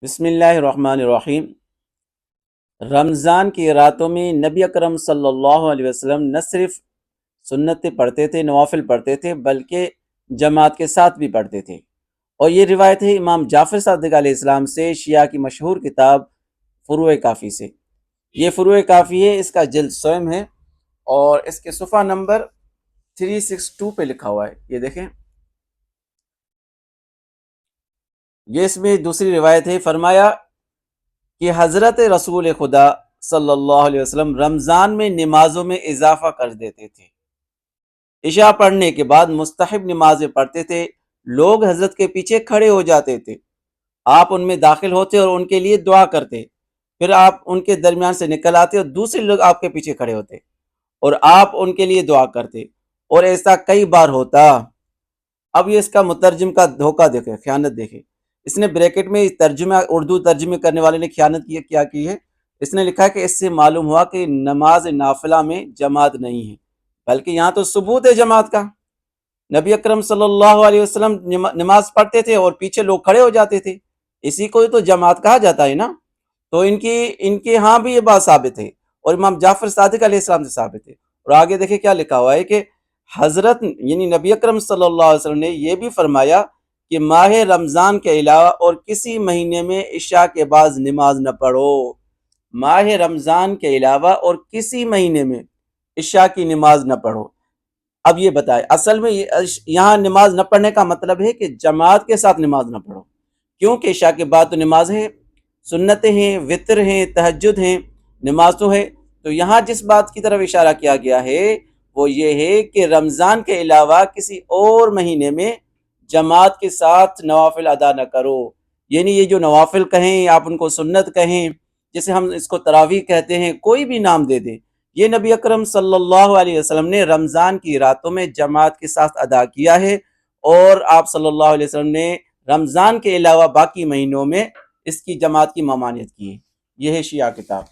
بسم اللہ الرحمن الرحیم۔ رمضان کی راتوں میں نبی اکرم صلی اللہ علیہ وسلم نہ صرف سنتیں پڑھتے تھے، نوافل پڑھتے تھے، بلکہ جماعت کے ساتھ بھی پڑھتے تھے۔ اور یہ روایت ہے امام جعفر صادق علیہ السلام سے، شیعہ کی مشہور کتاب فروع کافی سے۔ یہ فروع کافی ہے، اس کا جلد سوم ہے اور اس کے صفحہ نمبر 362 پہ لکھا ہوا ہے، یہ دیکھیں۔ یہ اس میں دوسری روایت ہے، فرمایا کہ حضرت رسول خدا صلی اللہ علیہ وسلم رمضان میں نمازوں میں اضافہ کر دیتے تھے۔ عشاء پڑھنے کے بعد مستحب نمازیں پڑھتے تھے، لوگ حضرت کے پیچھے کھڑے ہو جاتے تھے، آپ ان میں داخل ہوتے اور ان کے لیے دعا کرتے، پھر آپ ان کے درمیان سے نکل آتے اور دوسرے لوگ آپ کے پیچھے کھڑے ہوتے اور آپ ان کے لیے دعا کرتے، اور ایسا کئی بار ہوتا۔ اب یہ اس کا مترجم کا دھوکہ دیکھے، خیانت دیکھے۔ اس نے بریکٹ میں ترجمہ، اردو ترجمے کرنے والے نے خیانت کیا کی ہے، اس نے لکھا کہ اس سے معلوم ہوا کہ نماز نافلہ میں جماعت نہیں ہے، بلکہ یہاں تو ثبوت ہے جماعت کا۔ نبی اکرم صلی اللہ علیہ وسلم نماز پڑھتے تھے اور پیچھے لوگ کھڑے ہو جاتے تھے، اسی کو تو جماعت کہا جاتا ہے نا۔ تو ان کے ہاں بھی یہ بات ثابت ہے اور امام جعفر صادق علیہ السلام سے ثابت ہے۔ اور آگے دیکھیں کیا لکھا ہوا ہے کہ حضرت یعنی نبی اکرم صلی اللہ علیہ وسلم نے یہ بھی فرمایا کہ ماہ رمضان کے علاوہ اور کسی مہینے میں عشاء کے بعد نماز نہ پڑھو۔ ماہ رمضان کے علاوہ اور کسی مہینے میں عشاء کی نماز نہ پڑھو۔ اب یہ بتائے، اصل میں یہاں نماز نہ پڑھنے کا مطلب ہے کہ جماعت کے ساتھ نماز نہ پڑھو، کیونکہ عشاء کے بعد تو نماز ہے، سنتیں ہیں، وطر ہیں، تہجد ہیں، نماز تو ہے۔ تو یہاں جس بات کی طرف اشارہ کیا گیا ہے وہ یہ ہے کہ رمضان کے علاوہ کسی اور مہینے میں جماعت کے ساتھ نوافل ادا نہ کرو۔ یعنی یہ جو نوافل کہیں، آپ ان کو سنت کہیں، جیسے ہم اس کو تراویح کہتے ہیں، کوئی بھی نام دے دیں، یہ نبی اکرم صلی اللہ علیہ وسلم نے رمضان کی راتوں میں جماعت کے ساتھ ادا کیا ہے، اور آپ صلی اللہ علیہ وسلم نے رمضان کے علاوہ باقی مہینوں میں اس کی جماعت کی ممانعت کی ہے۔ یہ ہے شیعہ کتاب۔